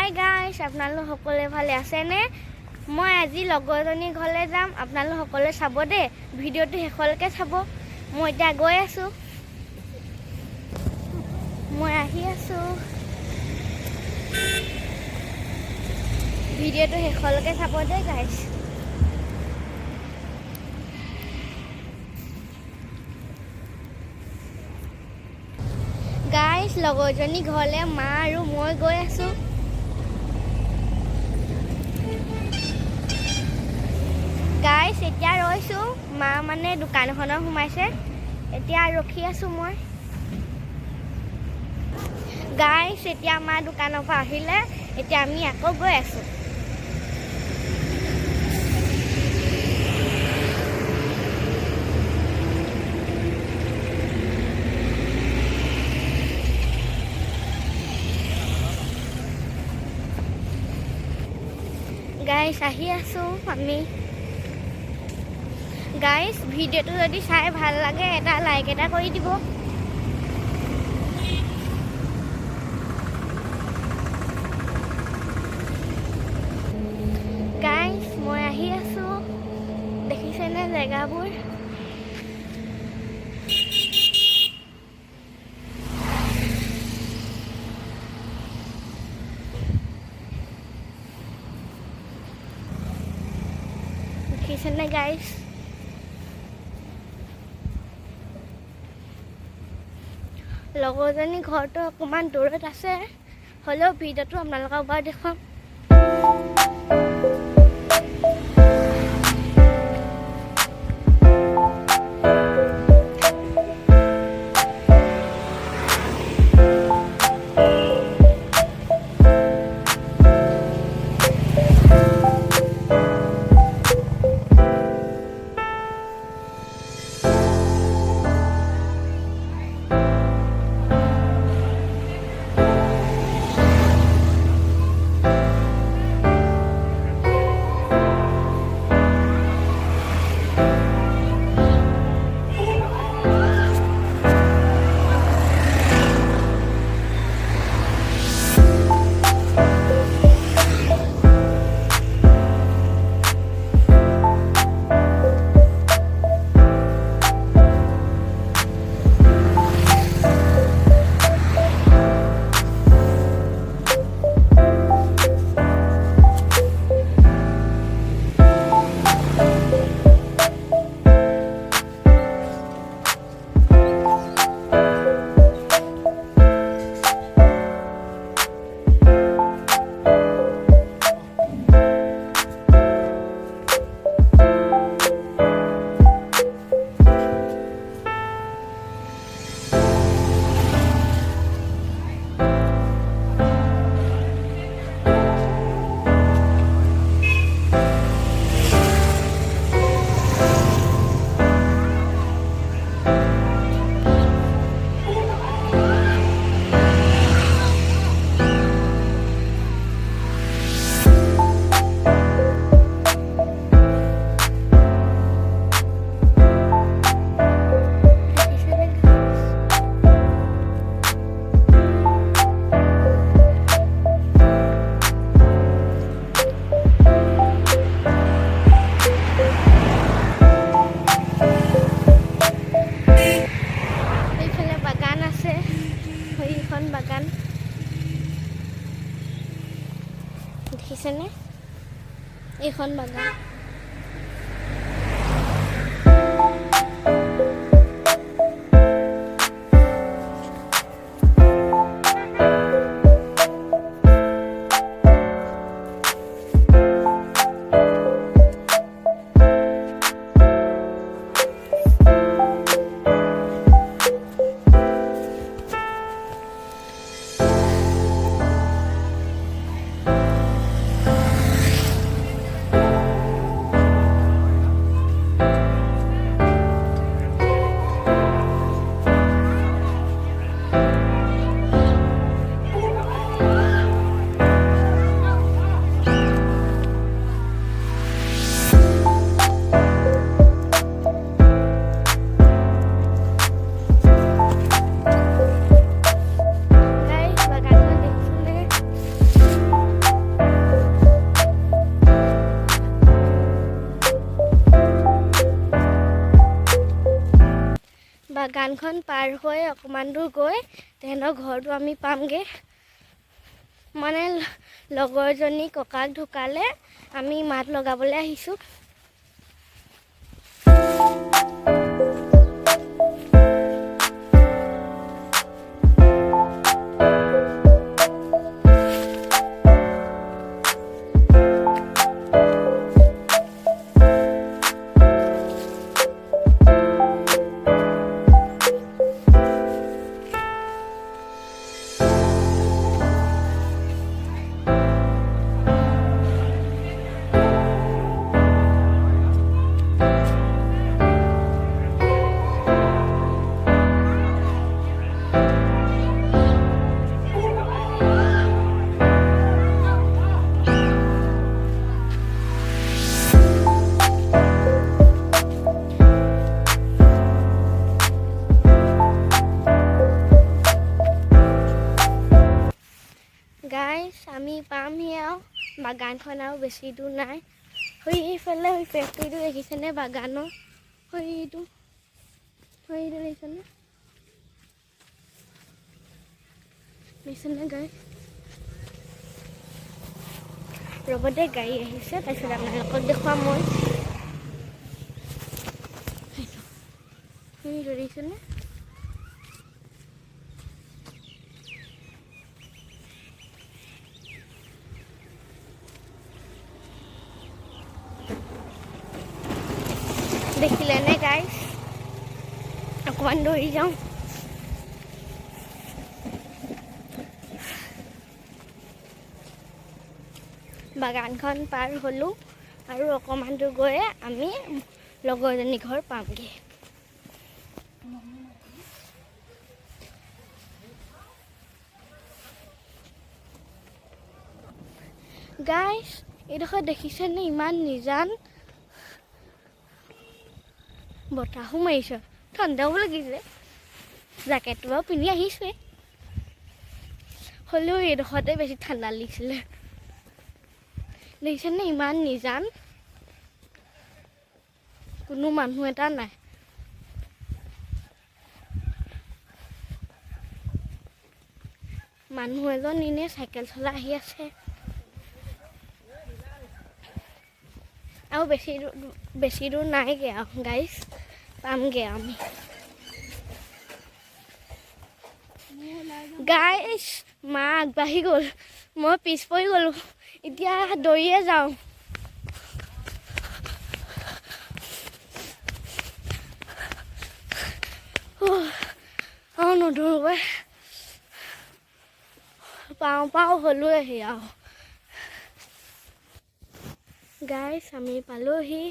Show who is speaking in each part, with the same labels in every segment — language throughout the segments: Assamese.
Speaker 1: হাই গাইছ, আপোনালোক সকলোৱে ভালে আছেনে? মই আজি লগৰজনীৰ ঘৰলৈ যাম। আপোনালোক সকলোৱে চাব দেই, ভিডিঅ'টো শেষলৈকে চাব। মই এতিয়া গৈ আছোঁ, মই আহি আছোঁ। ভিডিঅ'টো শেষলৈকে চাব দেই গাইছ। গাইছ, লগৰজনী ঘৰলৈ মা আৰু মই গৈ আছোঁ। গাইছ, এতিয়া ৰৈছোঁ। মা মানে দোকান এখনত সোমাইছে, এতিয়া ৰখি আছোঁ মই। গাইছ, এতিয়া মা দোকানৰ পৰা আহিলে, এতিয়া আমি আকৌ গৈ আছোঁ। গাইছ, আহি আছোঁ আমি। গাইছ, ভিডিঅ'টো যদি চাই ভাল লাগে এটা লাইক এটা কৰি দিব। গাইছ, মই আহি আছোঁ, দেখিছেনে জেগাবোৰ? দেখিছেনে গাইছ? লগৰজনী ঘৰটো অকণমান দূৰত আছে, হ'লেও ভিডিঅ'টো আপোনালোকক বাৰু দেখুৱাম। বাগান দেখিছেনে? এইখন বাগান। বাগানখন পাৰ হৈ অকণমান দূৰ গৈ তেহেঁতৰ ঘৰটো আমি পামগৈ। মানে লগৰজনী ককাক ঢুকালে, আমি মাত লগাবলৈ আহিছোঁ। গাইজ আমি পামহি আৰু বাগানখন আৰু বেছি দূৰ নাই। সেইফালে ফেক্টৰীটো দেখিছেনে বাগানৰ? সেইটো দেখিছেনে? দেখিছেনে গাইজ? ৰবতে গাড়ী আহিছে, তাৰপিছত আপোনালোকক দেখুৱাম মই। সেইটো দেখিছেনে? দেখিলেনে গাইজ? অকণমান দৌৰি যাওঁ। বাগানখন পাৰ হ'লোঁ আৰু অকণমান দূৰ গৈয়ে আমি লগৰজনী ঘৰ পামগৈ। গাইজ এইডোখৰ দেখিছেনে? ইমান নিজান, বতাহো মাৰিছে, ঠাণ্ডাও লাগিছে। জেকেটটো বাৰু পিন্ধি আহিছোঁৱে, হ'লেও এইডোখৰতে বেছি ঠাণ্ডা লাগিছিলে। দেখিছেনে? ইমান নিজান, কোনো মানুহ এটা নাই। মানুহ এজন এনেই চাইকেল চলাই আহি আছে। আৰু বেছি দূৰ নাইগৈ আৰু গাইজ, পামগৈ আমি। গাইজ মা আগবাঢ়ি গ'ল, মই পিছ পৰি গ'লোঁ। এতিয়া দৌৰিয়ে যাওঁ। আৰু নদৌৰোঁ, পাওঁ হ'লোৱেহি আৰু। গাইজ আমি পালোহি।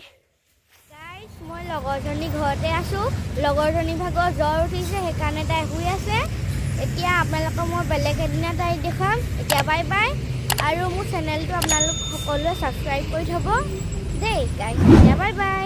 Speaker 1: গাইজ মই লগৰজনী ঘৰতে আছোঁ। লগৰজনী ভাগৰ জ্বৰ উঠিছে, সেইকাৰণে তাই শুই আছে। এতিয়া আপোনালোকক মই বেলেগ এদিনা তাইক দেখুৱাম। এতিয়া বাই বাই। আৰু মোৰ চেনেলটো আপোনালোক সকলোৱে ছাবস্ক্ৰাইব কৰি থ'ব দেই গাইজ। এতিয়া বাই বাই।